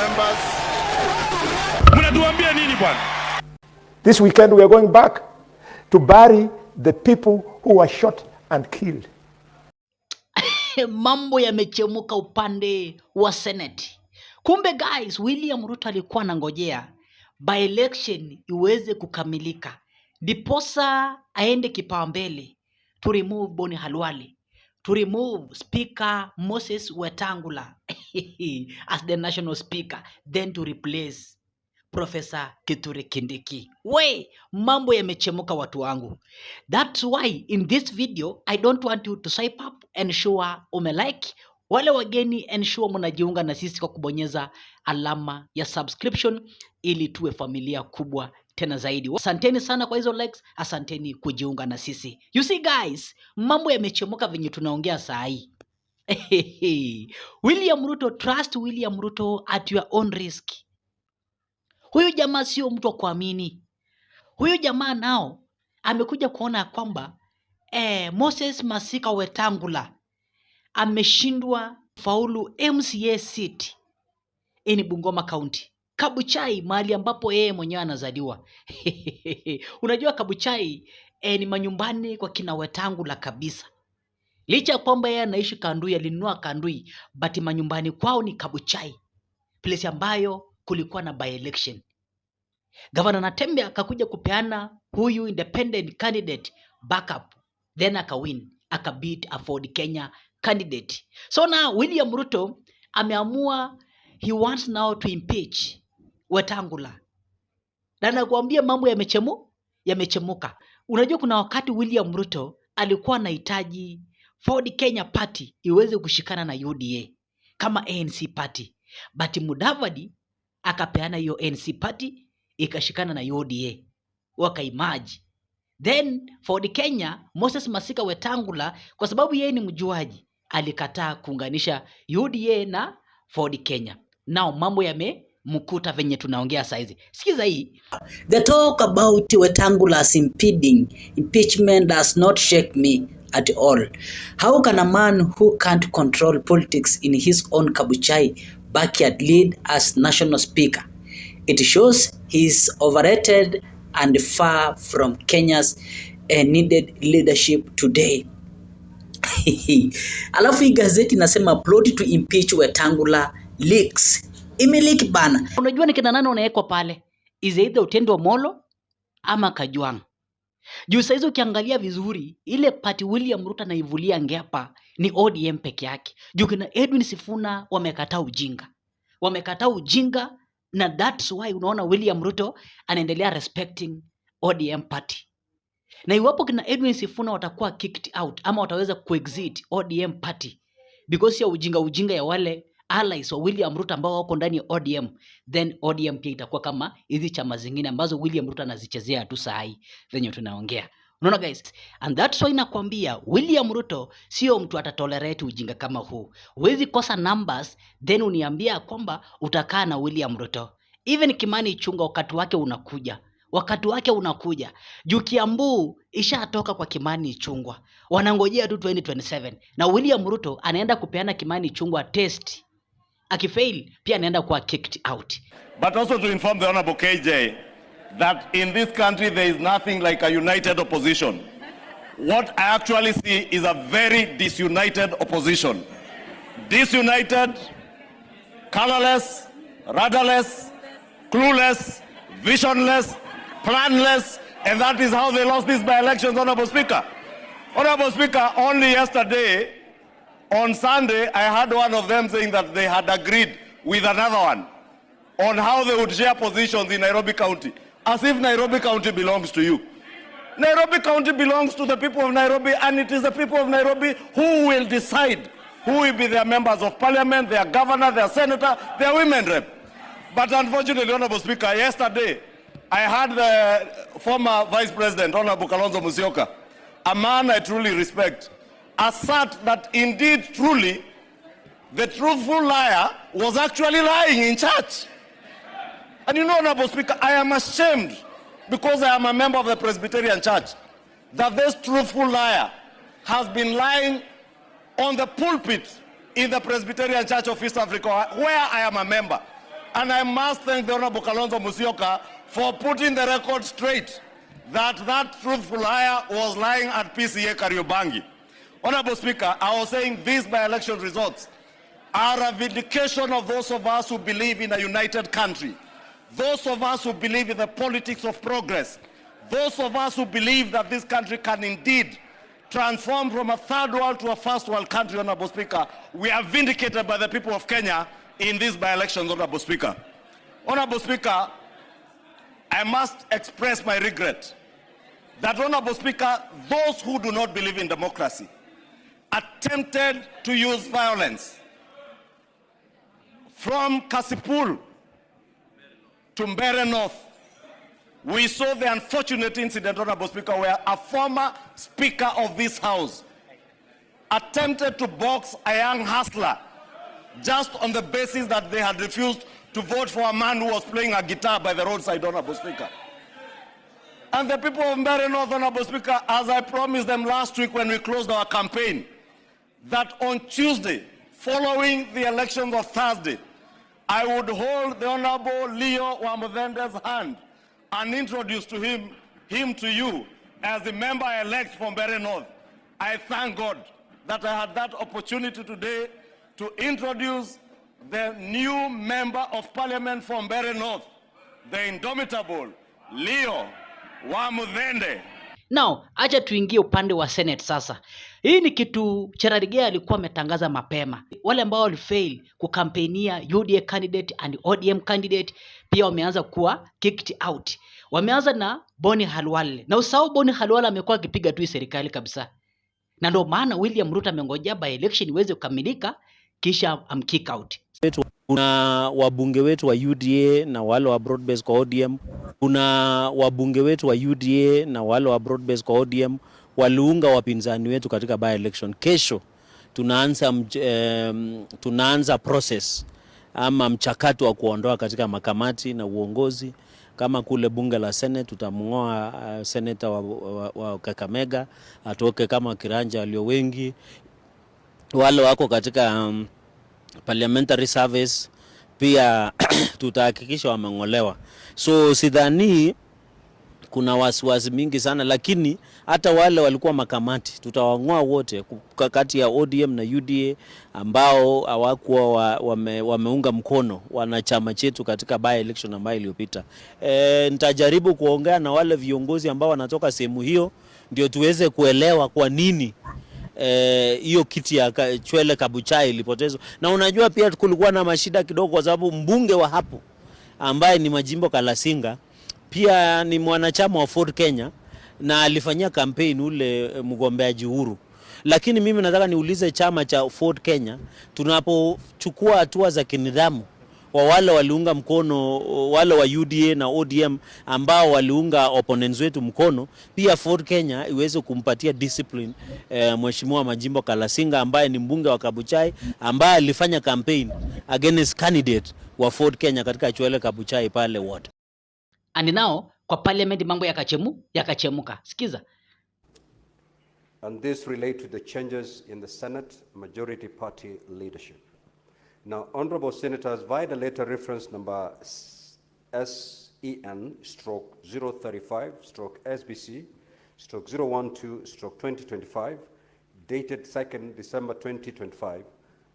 members. Mnatuambia nini bwana? This weekend we are going back to bury the people who were shot and killed. Mambo yamechemuka upande wa Senate. Kumbe guys, William Ruto alikuwa anangojea by election iweze kukamilika diposa aende kipaumbele to remove Boni Khalwale, to remove Speaker Moses Wetangula as the national speaker, then to replace Professor Kithure Kindiki. We, mambo yamechemuka watu wangu. That's why in this video, I don't want you to swipe up, ensure umelike. Wale wageni, ensure mnajiunga na sisi kwa kubonyeza alama ya subscription ili tuwe familia kubwa tena zaidi. Asanteni sana kwa hizo likes, asanteni kujiunga na sisi. You see guys, mambo yamechemuka venye tunaongea saa hii. William Ruto, trust William Ruto at your own risk. Huyu jamaa sio mtu wa kuamini. Huyu jamaa nao amekuja kuona kwamba Moses Masika Wetangula ameshindwa faulu MCA seat in Bungoma County. Kabuchai, mahali ambapo yeye mwenyewe anazaliwa. Unajua Kabuchai ni manyumbani kwa kina Wetangula kabisa. Licha kwamba yeye anaishi Kandui, alinunua Kandui, but manyumbani kwao ni Kabuchai, place ambayo kulikuwa na by election. Governor Natembe akakuja kupeana huyu independent candidate backup, then akawin, akabeat a Ford Kenya candidate. So now William Ruto ameamua he wants now to impeach Wetangula. Na nakuambia mambo yamechemuka. Unajua kuna wakati William Ruto alikuwa anahitaji Ford Kenya party iweze kushikana na UDA kama ANC party, but Mudavadi akapeana hiyo ANC party ikashikana na UDA wakaimaji. Then Ford Kenya, Moses Masika Wetangula, kwa sababu yeye ni mjuaji, alikataa kuunganisha UDA na Ford Kenya. Now mambo yamemkuta venye tunaongea saizi. Sikiza hii. The talk about Wetangula's impeachment does not shake me at all. How can a man who can't control politics in his own Kabuchai backyard lead as national speaker? It shows he is overrated and far from Kenya's needed leadership today. Alafu hii gazeti nasema plot to impeach Wetangula leaks. Imelik bana. Unajua ni kina nani unawekwa pale? Is either Utendo Molo ama Kajwang. Juu saizi ukiangalia vizuri, ile party William Ruto anaivulia ngepa ni ODM peke yake. Juu kina Edwin Sifuna wamekataa ujinga. Wamekataa ujinga, na that's why unaona William Ruto anaendelea respecting ODM party. Na iwapo kina Edwin Sifuna watakuwa kicked out ama wataweza kuexit ODM party because ya ujinga ya wale allies wa William Ruto ambao wapo ndani ya ODM, then ODM pia itakuwa kama hizi chama zingine ambazo William Ruto anazichezea tu saa hii venye tunaongea. Unaona guys? And that's why nakwambia William Ruto sio mtu atatolerate ujinga kama huu. Huwezi kosa numbers then uniambia kwamba utakaa na William Ruto. Even Kimani Ichung'wah wakati wake unakuja. Juu Kiambu ishatoka kwa Kimani Ichung'wah. Wanangojea tu 2027 na William Ruto anaenda kupeana Kimani Ichung'wah test. Akifail pia anaenda kuwa kicked out. But also to inform the Honorable KJ that in this country there is nothing like a united opposition. What I actually see is a very disunited opposition. Disunited, colorless, rudderless, clueless, visionless, planless, and that is how they lost these by-elections, Honorable Speaker. Honorable Speaker, only yesterday, on Sunday, I heard one of them saying that they had agreed with another one on how they would share positions in Nairobi County, as if Nairobi County belongs to you. Nairobi County belongs to the people of Nairobi, and it is the people of Nairobi who will decide who will be their members of parliament, their governor, their senator, their women rep. But unfortunately, Honorable Speaker, yesterday, I heard the former Vice President, Honorable Kalonzo Musyoka, a man I truly respect, assert that indeed, truly, the truthful liar was actually lying in church. And you know, Honorable Speaker, I am ashamed, because I am a member of the Presbyterian Church, that this truthful liar has been lying on the pulpit in the Presbyterian Church of East Africa, where I am a member. And I must thank the Honorable Kalonzo Musyoka for putting the record straight that truthful hire was lying at PCA Kariobangi. Honorable Speaker, I was saying these by-election results are a vindication of those of us who believe in a united country, those of us who believe in the politics of progress, those of us who believe that this country can indeed transform from a third world to a first world country. Honorable Speaker, we are vindicated by the people of Kenya in these by-elections. Honorable Speaker. Honorable Speaker, I must express my regret that, Honorable Speaker, those who do not believe in democracy attempted to use violence from Kasipul to Mbeere North. We saw the unfortunate incident, Honorable Speaker, where a former Speaker of this House attempted to box a young hustler just on the basis that they had refused to vote for a man who was playing a guitar by the roadside, Honorable Speaker. And the people of Mbeere North, Honorable Speaker, as I promised them last week when we closed our campaign, that on Tuesday, following the elections of Thursday, I would hold the Honorable Leo Wamudende's hand and introduce him to you as the member-elect from Mbeere North. I thank God that I had that opportunity today to introduce the new member of parliament from Mbeere North, the indomitable Leo Wamudende. Now, acha tuingie upande wa Senate sasa. Hii ni kitu Cherargei alikuwa ametangaza mapema. Wale ambao walifail kukampenia UDA candidate and ODM candidate pia wameanza kuwa kicked out. Wameanza na Boni Khalwale. Na usahau Boni Khalwale amekuwa akipiga tu serikali kabisa. Na ndio maana William Ruto amengojea by election iweze kukamilika kisha kick out. Kuna wabunge wetu wa UDA na wale wa broad base kwa ODM. Kuna wabunge wetu wa UDA na wale wa broad base kwa ODM waliunga wapinzani wetu katika by election. Kesho tunaanza process ama mchakato wa kuondoa katika makamati na uongozi. Kama kule bunge la Senate tutamngoa senator wa Kakamega atoke kama kiranja walio wengi. Wale wako katika parliamentary service pia tutahakikisha wameng'olewa. So sidhani kuna wasiwasi mingi sana, lakini hata wale walikuwa makamati tutawang'oa wote kati ya ODM na UDA ambao hawakuwa wameunga mkono wanachama chetu katika by election ambayo iliyopita. Nitajaribu kuongea na wale viongozi ambao wanatoka sehemu hiyo ndio tuweze kuelewa kwa nini hiyo kiti ya Chwele Kabuchai ilipotezwa. Na unajua pia kulikuwa na mashida kidogo kwa sababu mbunge wa hapo ambaye ni Majimbo Kalasinga pia ni mwanachama wa Ford Kenya na alifanyia campaign ule mgombeaji Uhuru. Lakini mimi nataka niulize chama cha Ford Kenya, tunapochukua hatua za kinidhamu wa wale waliunga mkono wale wa UDA na ODM ambao waliunga opponents wetu mkono, pia Ford Kenya iweze kumpatia discipline Mheshimiwa Majimbo Kalasinga ambaye ni mbunge wa Kabuchai ambaye alifanya campaign against candidate wa Ford Kenya katika Chwele Kabuchai pale ward. And now kwa parliament mambo yakachemuka. Sikiza. And this relate to the changes in the Senate majority party leadership. Now, Honorable Senators, via the letter reference number SEN/035/SBC/012/2025, dated 2nd December 2025,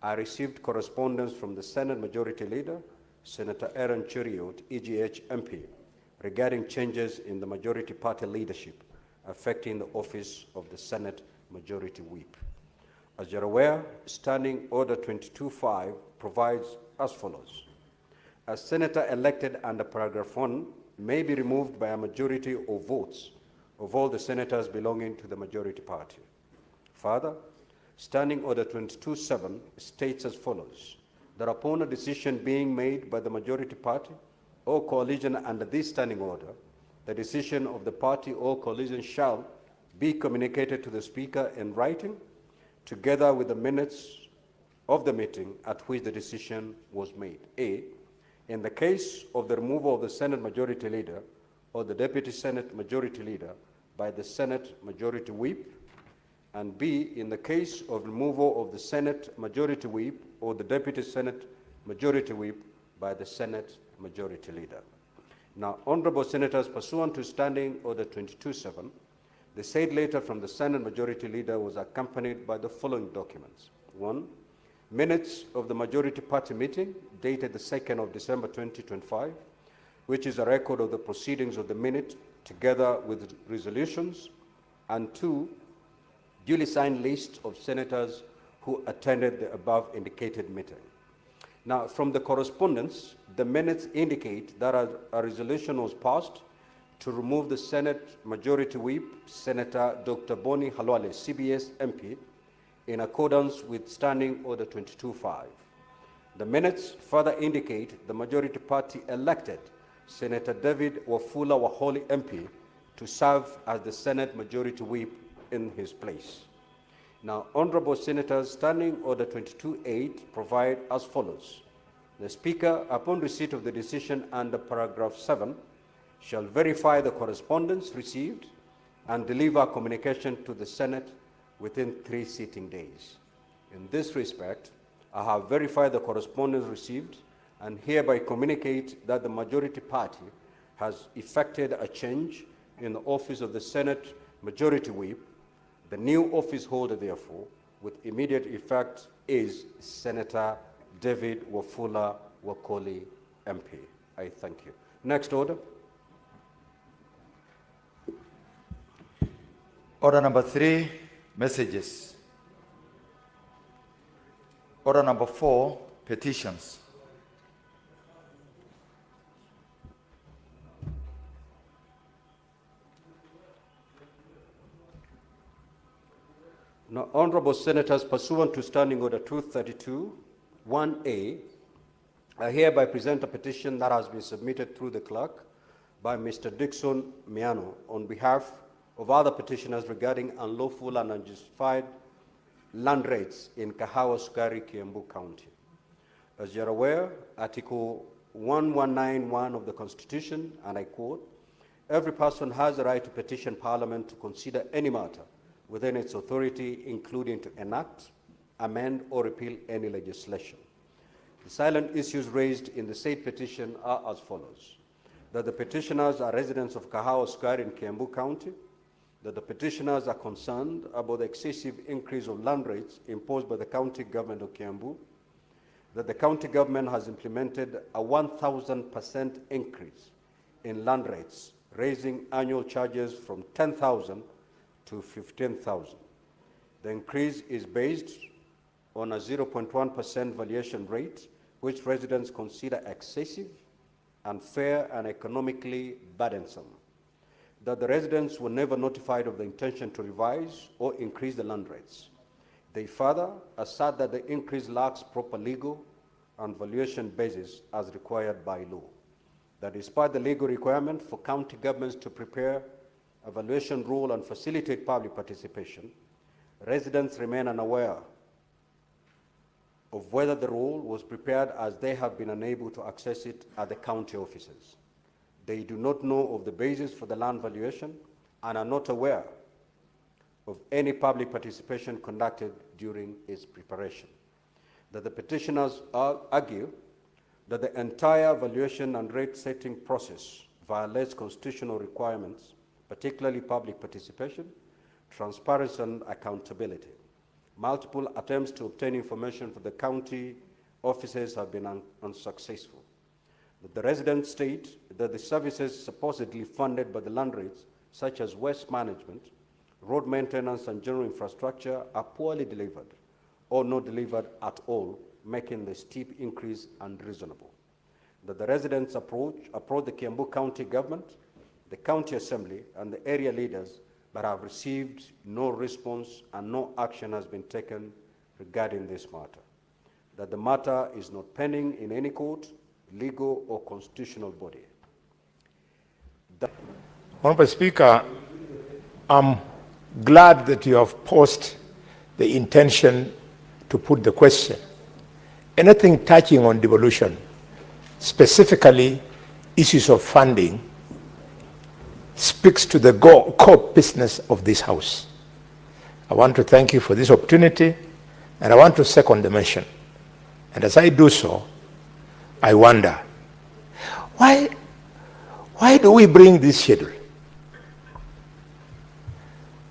I received correspondence from the Senate Majority Leader, Senator Aaron Cheriot, EGH MP, regarding changes in the majority party leadership affecting the office of the Senate Majority Whip. As you're aware, Standing Order 22.5 provides as follows. A senator elected under paragraph 1 may be removed by a majority of votes of all the senators belonging to the majority party. Further, Standing Order 22.7 states as follows, that upon a decision being made by the majority party or coalition under this standing order, the decision of the party or coalition shall be communicated to the Speaker in writing, together with the minutes of the meeting at which the decision was made. A, in the case of the removal of the Senate Majority Leader or the Deputy Senate Majority Leader by the Senate Majority Whip, and B, in the case of removal of the Senate Majority Whip or the Deputy Senate Majority Whip by the Senate Majority Leader. Now, Honorable Senators, pursuant to Standing Order 22-7, the said letter from the Senate Majority Leader was accompanied by the following documents. 1. Minutes of the Majority Party meeting dated the 2nd of December 2025, which is a record of the proceedings of the minute together with resolutions. And 2. Duly signed list of senators who attended the above indicated meeting. Now, from the correspondence, the minutes indicate that a resolution was passed to remove the Senate Majority Whip, Senator Dr. Boni Khalwale, CBS MP, in accordance with Standing Order 22-5. The minutes further indicate the Majority Party elected Senator David Wafula Waholi MP to serve as the Senate Majority Whip in his place. Now, Honorable Senators, Standing Order 22-8 provide as follows. The Speaker, upon receipt of the decision under paragraph 7, shall verify the correspondence received and deliver communication to the Senate within 3 sitting days. In this respect, I have verified the correspondence received and hereby communicate that the Majority Party has effected a change in the office of the Senate Majority Whip. The new office holder, therefore, with immediate effect is Senator David Wafula Wakoli, MP. I thank you. Next order. Order number 3, messages. Order number 4, petitions. Now, Honorable Senators, pursuant to Standing Order 232, 1A, I hereby present a petition that has been submitted through the clerk by Mr. Dixon Miano on behalf of other petitioners regarding unlawful and unjustified land rates in Kahawa Sukari, Kiambu County. As you're aware, Article 1191 of the Constitution, and I quote, every person has the right to petition Parliament to consider any matter within its authority, including to enact, amend, or repeal any legislation. The salient issues raised in the said petition are as follows. That the petitioners are residents of Kahawa Sukari in Kiambu County, that the petitioners are concerned about the excessive increase of land rates imposed by the county government of Kiambu, that the county government has implemented a 1,000% increase in land rates, raising annual charges from 10,000 to 15,000. The increase is based on a 0.1% valuation rate, which residents consider excessive, unfair, and economically burdensome. That the residents were never notified of the intention to revise or increase the land rates. They further assert that the increase lacks proper legal and valuation basis as required by law. That despite the legal requirement for county governments to prepare a valuation rule and facilitate public participation, residents remain unaware of whether the rule was prepared, as they have been unable to access it at the county offices. They do not know of the basis for the land valuation and are not aware of any public participation conducted during its preparation. That the petitioners argue that the entire valuation and rate setting process violates constitutional requirements, particularly public participation, transparency, and accountability. Multiple attempts to obtain information from the county offices have been unsuccessful. The residents state that the services supposedly funded by the land rates, such as waste management, road maintenance, and general infrastructure, are poorly delivered or not delivered at all, making the steep increase unreasonable. That the residents approach the Kiambu County government, the county assembly, and the area leaders, but have received no response and no action has been taken regarding this matter. That the matter is not pending in any court, legal, or constitutional body. Honorable Speaker, I'm glad that you have posed the intention to put the question. Anything touching on devolution, specifically issues of funding, speaks to the core business of this House. I want to thank you for this opportunity, and I want to second the motion. And as I do so, I wonder, why do we bring this schedule?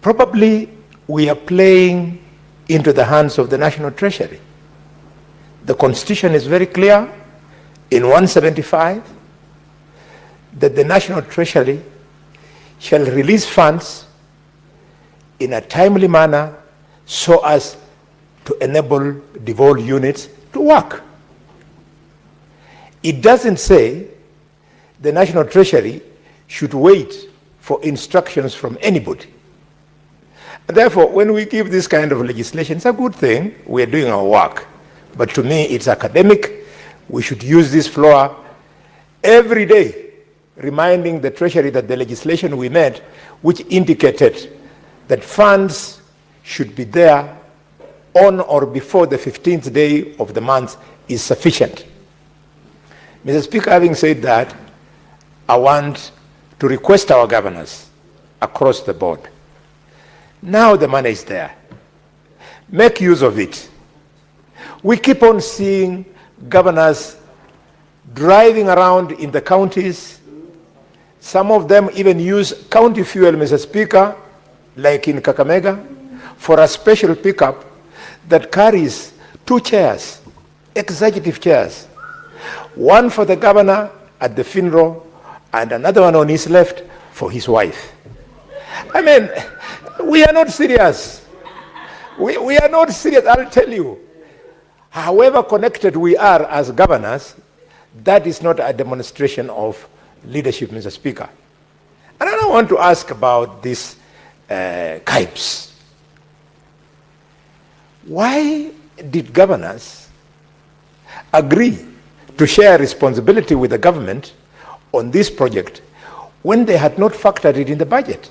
Probably we are playing into the hands of the National Treasury. The Constitution is very clear in 175 that the National Treasury shall release funds in a timely manner so as to enable devolved units to work. It doesn't say the National Treasury should wait for instructions from anybody. And therefore, when we give this kind of legislation, it's a good thing. We are doing our work. But to me, it's academic. We should use this floor every day, reminding the Treasury that the legislation we made, which indicated that funds should be there on or before the 15th day of the month, is sufficient. Mr. Speaker, having said that, I want to request our governors across the board. Now the money is there. Make use of it. We keep on seeing governors driving around in the counties. Some of them even use county fuel, Mr. Speaker, like in Kakamega, for a special pickup that carries 2 chairs, executive chairs, one for the governor at the funeral and another one on his left for his wife. I mean, we are not serious. We are not serious, I'll tell you. However connected we are as governors, that is not a demonstration of leadership, Mr. Speaker. And I want to ask about this KIPES. Why did governors agree to share responsibility with the government on this project when they had not factored it in the budget?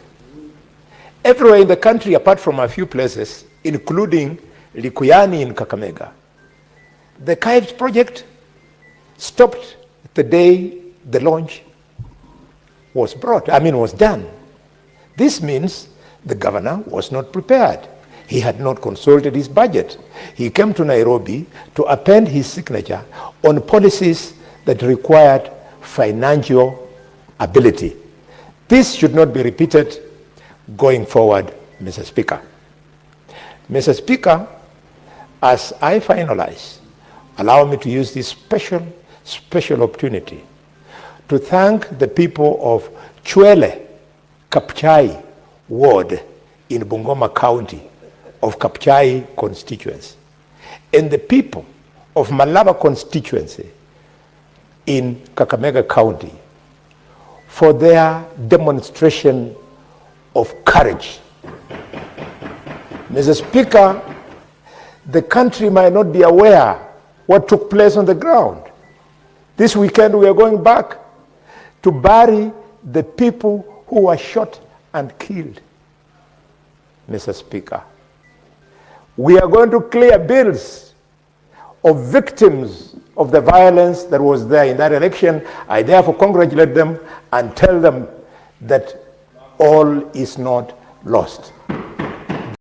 Everywhere in the country, apart from a few places, including Likuyani in Kakamega, the KIPES project stopped the day the launch was done. This means the governor was not prepared. He had not consulted his budget. He came to Nairobi to append his signature on policies that required financial ability. This should not be repeated going forward, Mr. Speaker. Mr. Speaker, as I finalize, allow me to use this special opportunity to thank the people of Chwele, Kabuchai ward in Bungoma County of Kabuchai constituency, and the people of Malaba constituency in Kakamega County for their demonstration of courage. Mr. Speaker, the country might not be aware what took place on the ground. This weekend we are going back to bury the people who were shot and killed. Mr. Speaker, we are going to clear bills of victims of the violence that was there in that election. I therefore congratulate them and tell them that all is not lost.